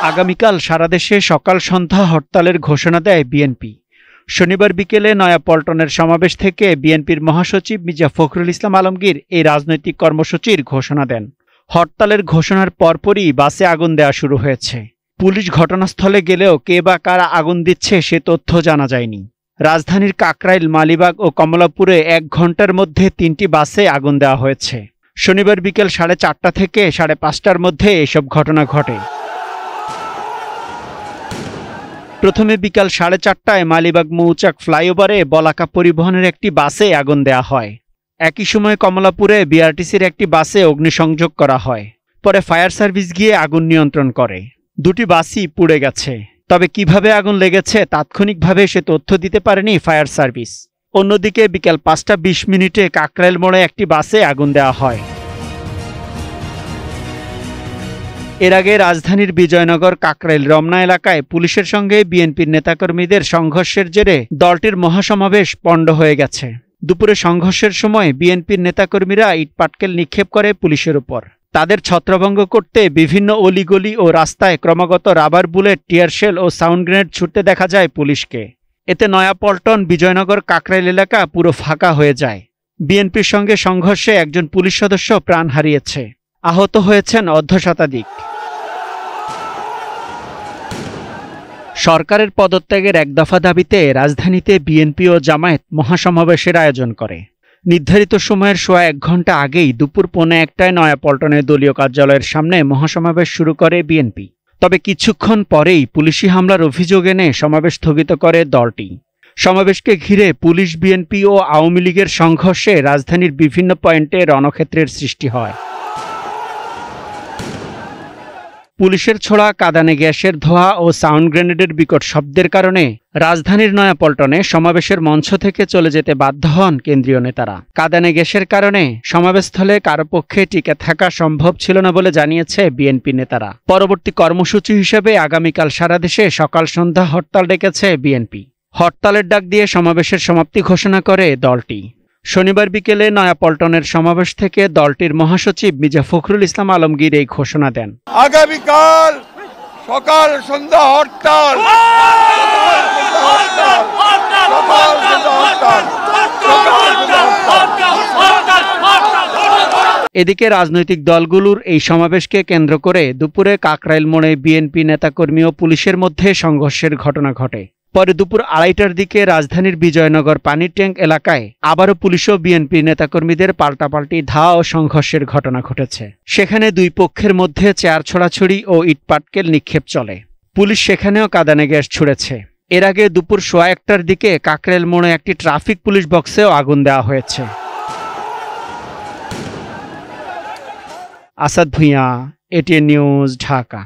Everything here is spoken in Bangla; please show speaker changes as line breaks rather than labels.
আগামীকাল সারা দেশে সকাল সন্ধ্যা হরতালের ঘোষণা দেয় বিএনপি। শনিবার বিকেলে নয়াপল্টনের সমাবেশ থেকে বিএনপির মহাসচিব মির্জা ফখরুল ইসলাম আলমগীর এই রাজনৈতিক কর্মসূচির ঘোষণা দেন। হরতালের ঘোষণার পরপরই বাসে আগুন দেওয়া শুরু হয়েছে। পুলিশ ঘটনাস্থলে গেলেও কে বা কারা আগুন দিচ্ছে সে তথ্য জানা যায়নি। রাজধানীর কাকরাইল, মালিবাগ ও কমলাপুরে 1 ঘন্টার মধ্যে 3টি বাসে আগুন দেওয়া হয়েছে। শনিবার বিকেল 4:30 থেকে 5:30টার মধ্যে এসব ঘটনা ঘটে। প্রথমে বিকাল 4:30টায় মালিবাগ মৌচাক ফ্লাইওভারে বলাকা পরিবহনের একটি বাসে আগুন দেওয়া হয়। একই সময় কমলাপুরে বিআরটিসির একটি বাসে অগ্নিসংযোগ করা হয়। পরে ফায়ার সার্ভিস গিয়ে আগুন নিয়ন্ত্রণ করে। 2টি বাসই পুড়ে গেছে। তবে কিভাবে আগুন লেগেছে তাৎক্ষণিকভাবে সে তথ্য দিতে পারেনি ফায়ার সার্ভিস। অন্যদিকে বিকেল 5:20 কাকরাইল মোড়ে একটি বাসে আগুন দেওয়া হয়। এর আগে রাজধানীর বিজয়নগর, কাকরাইল, রমনা এলাকায় পুলিশের সঙ্গে বিএনপির নেতাকর্মীদের সংঘর্ষের জেরে দলটির মহাসমাবেশ পণ্ড হয়ে গেছে। দুপুরে সংঘর্ষের সময় বিএনপির নেতাকর্মীরা ইটপাটকেল নিক্ষেপ করে পুলিশের উপর। তাদের ছত্রভঙ্গ করতে বিভিন্ন অলিগলি ও রাস্তায় ক্রমাগত রাবার বুলেট, টিয়ারশেল ও সাউন্ড গ্রেনেড ছুটতে দেখা যায় পুলিশকে। এতে নয়াপল্টন, বিজয়নগর, কাকরাইল এলাকা পুরো ফাঁকা হয়ে যায়। বিএনপির সঙ্গে সংঘর্ষে একজন পুলিশ সদস্য প্রাণ হারিয়েছে। আহত হয়েছেন অর্ধশতাধিক। সরকারের পদত্যাগের 1 দফা দাবিতে রাজধানীতে বিএনপি ও জামায়াত মহাসমাবেশের আয়োজন করে। নির্ধারিত সময়ের সোয়া 1 ঘণ্টা আগেই দুপুর 1:15টায় নয়াপল্টনের দলীয় কার্যালয়ের সামনে মহাসমাবেশ শুরু করে বিএনপি। তবে কিছুক্ষণ পরেই পুলিশি হামলার অভিযোগ এনে সমাবেশ স্থগিত করে দলটি। সমাবেশকে ঘিরে পুলিশ, বিএনপি ও আওয়ামী লীগের সংঘর্ষে রাজধানীর বিভিন্ন পয়েন্টে রণক্ষেত্রের সৃষ্টি হয়। পুলিশের ছোড়া কাঁদানে গ্যাসের ধোঁয়া ও সাউন্ড গ্রেনেডের বিকট শব্দের কারণে রাজধানীর নয়াপল্টনে সমাবেশের মঞ্চ থেকে চলে যেতে বাধ্য হন কেন্দ্রীয় নেতারা। কাঁদানে গ্যাসের কারণে সমাবেশস্থলে কারো পক্ষে টিকে থাকা সম্ভব ছিল না বলে জানিয়েছে বিএনপি নেতারা। পরবর্তী কর্মসূচি হিসেবে আগামীকাল সারা দেশে সকাল সন্ধ্যা হরতাল ডেকেছে বিএনপি। হরতালের ডাক দিয়ে সমাবেশের সমাপ্তি ঘোষণা করে দলটি। শনিবার বিকেলে নয়াপল্টনের সমাবেশ থেকে দলটির মহাসচিব মির্জা ফখরুল ইসলাম আলমগীর এই ঘোষণা দেন।
আগামীকাল সকাল সন্ধ্যা হরতাল।
এদিকে রাজনৈতিক দলগুলোর এই সমাবেশকে কেন্দ্র করে দুপুরে কাকরাইল মোড়ে বিএনপি নেতাকর্মী ও পুলিশের মধ্যে সংঘর্ষের ঘটনা ঘটে। পরে দুপুর 2:30টার দিকে রাজধানীর বিজয়নগর পানির ট্যাঙ্ক এলাকায় আবারও পুলিশ ও বিএনপি নেতাকর্মীদের পাল্টাপাল্টি ধাওয়া ও সংঘর্ষের ঘটনা ঘটেছে। সেখানে 2 পক্ষের মধ্যে চেয়ার ছোড়াছুড়ি ও ইটপাটকেল নিক্ষেপ চলে। পুলিশ সেখানেও কাঁদানে গ্যাস ছুড়েছে। এর আগে দুপুর 1:15টার দিকে কাকরাইল মোড়ে একটি ট্রাফিক পুলিশ বক্সেও আগুন দেওয়া হয়েছে। Asad Bhuiyan, ATN news, Dhaka.